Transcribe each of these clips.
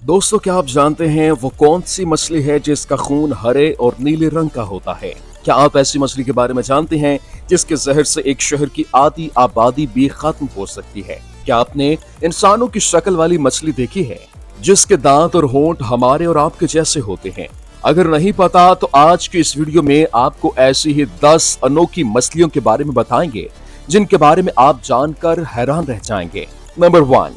दोस्तों, क्या आप जानते हैं वो कौन सी मछली है जिसका खून हरे और नीले रंग का होता है? क्या आप ऐसी मछली के बारे में जानते हैं जिसके जहर से एक शहर की आधी आबादी भी खत्म हो सकती है? क्या आपने इंसानों की शक्ल वाली मछली देखी है जिसके दांत और होंठ हमारे और आपके जैसे होते हैं? अगर नहीं पता तो आज की इस वीडियो में आपको ऐसी ही 10 अनोखी मछलियों के बारे में बताएंगे जिनके बारे में आप जानकर हैरान रह जाएंगे। Number 1,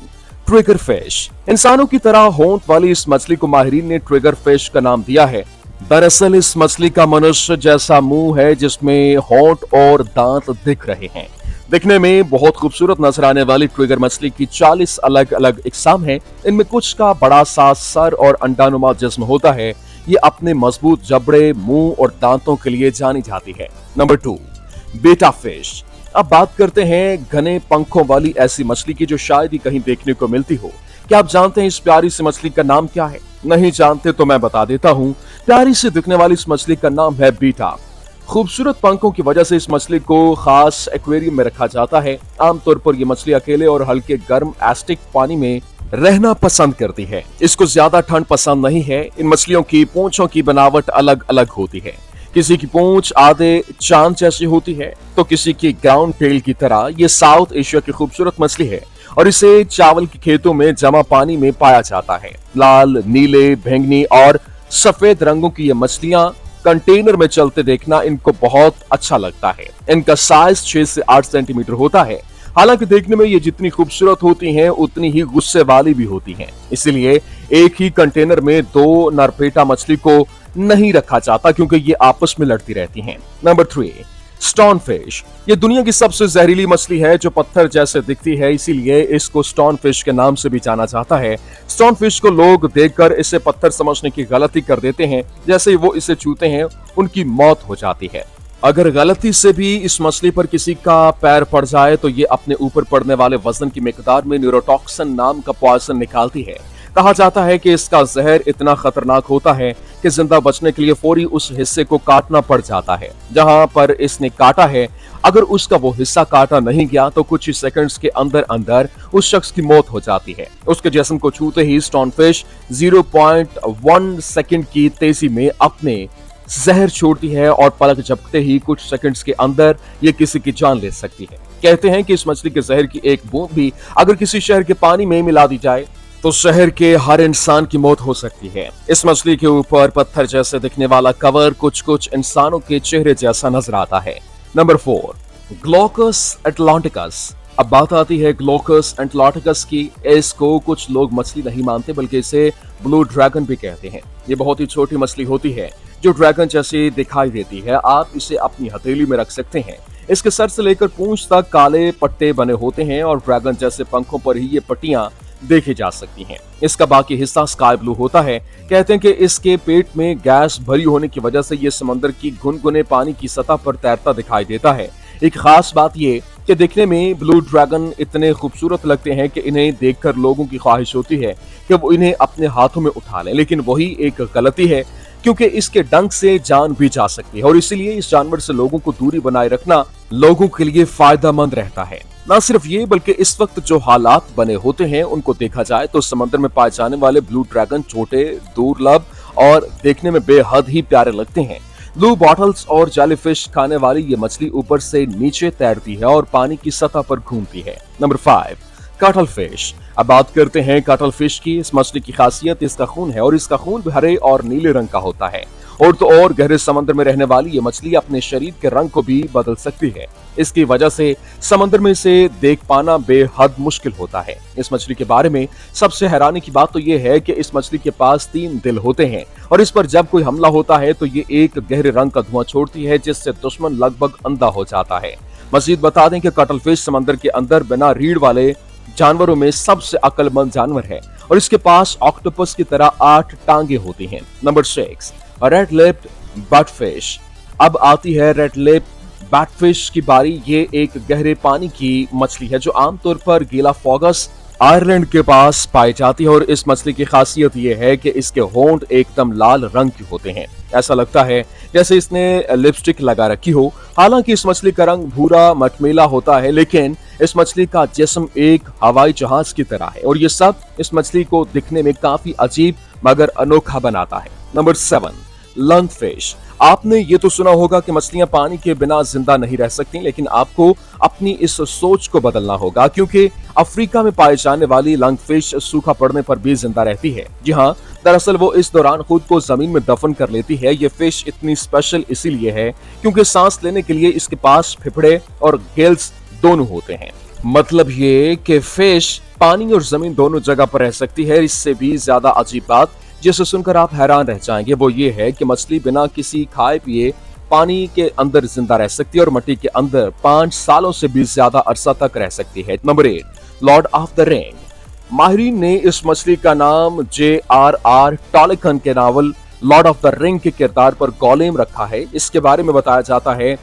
trigger fish. इंसानों की तरह होंठ वाली इस मछली को माहिरीन ने ट्रिगर फिश का नाम दिया है। दरअसल इस मछली का मनुष्य जैसा मुंह है जिसमें होंठ और दांत दिख रहे हैं। दिखने में बहुत खूबसूरत नजर आने वाली ट्रिगर मछली की 40 अलग अलग इकसाम है। इनमें कुछ का बड़ा सा सर और अंडानुमा जिस्म होता है। ये अपने मजबूत जबड़े, मुंह और दांतों के लिए जानी जाती है। नंबर 2, बेटा फिश। अब बात करते हैं घने पंखों वाली ऐसी मछली की जो शायद ही कहीं देखने को मिलती हो। क्या आप जानते हैं इस प्यारी सी मछली का नाम क्या है? नहीं जानते तो मैं बता देता हूँ। प्यारी सी दिखने वाली इस मछली का नाम है बीटा। खूबसूरत पंखों की वजह से इस मछली को खास एक्वेरियम में रखा जाता है। आमतौर पर यह मछली अकेले और हल्के गर्म एसिडिक पानी में रहना पसंद करती है। इसको ज्यादा ठंड पसंद नहीं है। इन मछलियों की पूंछों की बनावट अलग अलग होती है। किसी की पूंछ आधे चांद जैसी होती है तो किसी की ग्राउंड टेल की तरह। ये साउथ एशिया की खूबसूरत मछली है और इसे चावल के खेतों में जमा पानी में पाया जाता है। लाल, नीले, बैंगनी और सफेद रंगों की ये मछलियां कंटेनर में चलते देखना इनको बहुत अच्छा लगता है। इनका साइज 6 से 8 सेंटीमीटर होता है। हालांकि देखने में ये जितनी खूबसूरत होती हैं उतनी ही गुस्से वाली भी होती हैं। इसलिए एक ही कंटेनर में 2 नरपेटा मछली को नहीं रखा जाता क्योंकि ये आपस में लड़ती रहती हैं। Number 3, stone fish. ये दुनिया की सबसे जहरीली मछली है जो पत्थर जैसे दिखती है, इसीलिए इसको स्टोन फिश के नाम से भी जाना जाता है। स्टोन फिश को लोग देखकर इसे पत्थर समझने की गलती कर देते हैं। जैसे ही वो इसे छूते हैं उनकी मौत हो जाती है। अगर गलती से भी इस मछली पर किसी का पैर पड़ जाए तो ये अपने ऊपर पड़ने वाले वजन की मिकदार में न्यूरोटॉक्सिन नाम का पॉइजन निकालती है। कहा जाता है कि इसका जहर इतना खतरनाक होता है कि जिंदा बचने के लिए फौरी उस हिस्से को काटना पड़ जाता है जहां पर इसने काटा है। अगर उसका वो हिस्सा काटा नहीं गया तो कुछ ही सेकंड्स के अंदर अंदर उस शख्स की मौत हो जाती है। उसके जिस्म को छूते ही स्टोनफिश 0.1 सेकंड की तेजी में अपने जहर छोड़ती है और पलक झपकते ही कुछ सेकंड्स के अंदर ये किसी की जान ले सकती है। कहते हैं कि इस मछली के जहर की एक बूंद भी अगर किसी शहर के पानी में मिला दी जाए तो शहर के हर इंसान की मौत हो सकती है। इस मछली के ऊपर पत्थर जैसे दिखने वाला कवर कुछ कुछ इंसानों के चेहरे जैसा नजर आता है। Number 4, Glaucus एटलांटिकस। अब बात आती है ग्लोकस एटलांटिकस की। इसको कुछ लोग मछली नहीं मानते बल्कि इसे ब्लू ड्रैगन भी कहते हैं। ये बहुत ही छोटी मछली होती है जो ड्रैगन जैसी दिखाई देती है। आप इसे अपनी हथेली में रख सकते हैं। इसके सर से लेकर पूंछ तक काले पट्टे बने होते हैं और ड्रैगन जैसे पंखों पर ही ये पट्टियां देखी जा सकती हैं। इसका बाकी हिस्सा स्काई ब्लू होता है। कहते हैं कि इसके पेट में गैस भरी होने की वजह से ये समंदर की गुनगुने पानी की सतह पर तैरता दिखाई देता है। एक खास बात ये कि दिखने में ब्लू ड्रैगन इतने खूबसूरत लगते हैं कि इन्हें देखकर लोगों की ख्वाहिश होती है कि वो इन्हें अपने हाथों में उठा लें, लेकिन वही एक गलती है क्योंकि इसके डंक से जान भी जा सकती है और इसीलिए इस जानवर से लोगों को दूरी बनाए रखना लोगों के लिए फायदेमंद रहता है। न सिर्फ ये बल्कि इस वक्त जो हालात बने होते हैं उनको देखा जाए तो समंदर में पाए जाने वाले ब्लू ड्रैगन छोटे, दुर्लभ और देखने में बेहद ही प्यारे लगते हैं। ब्लू बॉटल्स और जेलीफिश खाने वाली ये मछली ऊपर से नीचे तैरती है और पानी की सतह पर घूमती है। Number 5, cuttle fish. अब बात करते हैं कटल फिश की। इस मछली की खासियत इसका खून है और इसका खून हरे और नीले रंग का होता है। और तो और गहरे समंदर में रहने वाली ये मछली अपने शरीर के रंग को भी बदल सकती है। इसकी वजह से समंदर में इसे देख पाना बेहद मुश्किल होता है। इस मछली के बारे में सबसे हैरानी की बात तो ये है कि इस मछली के पास 3 दिल होते हैं और इस पर जब कोई हमला होता है तो ये एक गहरे रंग का धुआं छोड़ती है जिससे दुश्मन लगभग अंधा हो जाता है। मजीद बता दें कि कटल फिश समंदर के अंदर बिना रीढ़ वाले जानवरों में सबसे अक्लमंद जानवर है और इसके पास ऑक्टोपस की तरह 8 टांगे होती हैं। Number 6, red lipped batfish. अब आती है रेड लिप बैटफिश की बारी। ये एक गहरे पानी की मछली है जो आमतौर पर गीला फॉगस आयरलैंड के पास पाई जाती है और इस मछली की खासियत यह है कि इसके होंठ एकदम लाल रंग के होते हैं। ऐसा लगता है जैसे इसने लिपस्टिक लगा रखी हो। हालांकि इस मछली का रंग भूरा मटमैला होता है, लेकिन इस मछली का जिस्म एक हवाई जहाज की तरह है और ये सब इस मछली को दिखने में काफी अजीब मगर अनोखा बनाता है। Number 7, lung fish. आपने ये तो सुना होगा कि मछलियां पानी के बिना जिंदा नहीं रह सकती, लेकिन आपको अपनी इस सोच को बदलना होगा, क्योंकि अफ्रीका में पाए जाने वाली लंग फिश सूखा पड़ने पर भी जिंदा रहती है। जी हाँ, दरअसल वो इस दौरान खुद को जमीन में दफन कर लेती है। ये फिश इतनी स्पेशल इसीलिए है क्योंकि सांस लेने के लिए इसके पास फेफड़े और गिल्स दोनों होते हैं। मतलब ये कि फिश पानी और जमीन दोनों जगह पर रह सकती है। इससे भी ज्यादा अजीब बात जिसे सुनकर आप हैरान रह जाएंगे वो ये है कि मछली बिना किसी खाए पिए पानी के अंदर जिंदा रह सकती है और मिट्टी के अंदर 5 सालों से भी ज्यादा अरसा तक रह सकती है। Number 8, lord of the ring. माहिरीन ने इस मछली का नाम J.R.R. टॉलिकन के novel lord of the ring के किरदार पर गोलेम रखा है। इसके बारे में बताया जाता है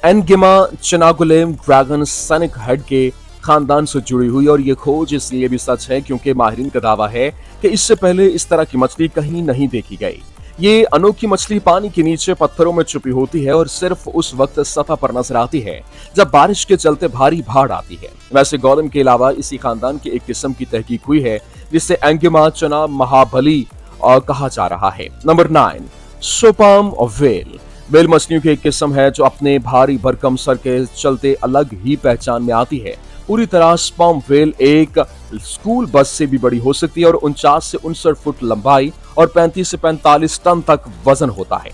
एनगिमा चिनागुलेम ड्रैगन सनिक हेड के खानदान से जुड़ी हुई, और ये खोज इसलिए भी सच है क्योंकि माहिरीन का दावा है कि इससे पहले इस तरह की मछली कहीं नहीं देखी गई। ये अनोखी मछली पानी के नीचे पत्थरों में छुपी होती है और सिर्फ उस वक्त सतह पर नजर आती है जब बारिश के चलते भारी बाढ़ आती है। वैसे गोलेम के अलावा इसी खानदान की एक किस्म की तहकीक हुई है जिसे एंगिमा चना महाबली कहा जा रहा है। Number 9, सोपाम well. वेल मछलियों की एक किस्म है जो अपने भारी भरकम सर के चलते अलग ही पहचान में आती है। पूरी तरह स्पर्म वेल एक स्कूल बस से भी बड़ी हो सकती है और 49 से 59 फुट लंबाई और 35 से 45 टन तक वजन होता है।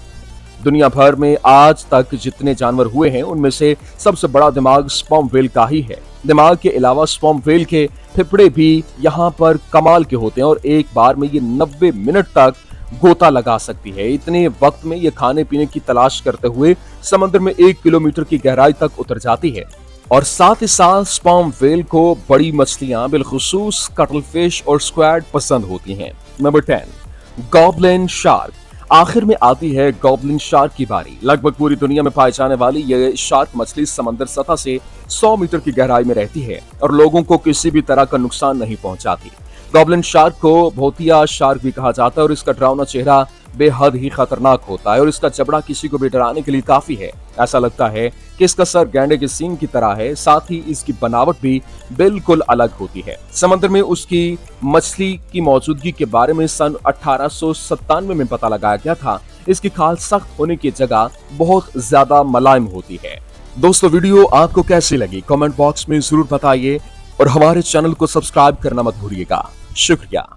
दुनिया भर में आज तक जितने जानवर हुए हैं उनमें से सबसे बड़ा दिमाग स्पर्म वेल का ही है। दिमाग के अलावा स्पर्म वेल के फेफड़े भी यहाँ पर कमाल के होते हैं और एक बार में ये 90 मिनट तक गोता लगा सकती है। इतने वक्त में ये खाने पीने की तलाश करते हुए समुद्र में 1 किलोमीटर की गहराई तक उतर जाती है। और साथ ही साथ स्पर्म वेल को बड़ी मछलियां बिलखुसूस कटलफिश और स्क्वैड पसंद होती हैं। Number 10, goblin shark. आखिर में आती है गॉबलिन शार्क की बारी। लगभग पूरी दुनिया में पाई जाने वाली यह शार्क मछली समंदर सतह से 100 मीटर की गहराई में रहती है और लोगों को किसी भी तरह का नुकसान नहीं पहुंचाती। गॉबलिन शार्क को भोतिया शार्क भी कहा जाता है और इसका डरावना चेहरा बेहद ही खतरनाक होता है और इसका जबड़ा किसी को भी डराने के लिए काफी है। ऐसा लगता है कि इसका सर गैंडे के सींग की तरह है। साथ ही इसकी बनावट भी बिल्कुल अलग होती है। समंदर में उसकी मछली की मौजूदगी के बारे में सन 1897 में पता लगाया गया था। इसकी खाल सख्त होने की जगह बहुत ज्यादा मुलायम होती है। दोस्तों, वीडियो आपको कैसी लगी कमेंट बॉक्स में जरूर बताइए और हमारे चैनल को सब्सक्राइब करना मत भूलिएगा। शुक्रिया।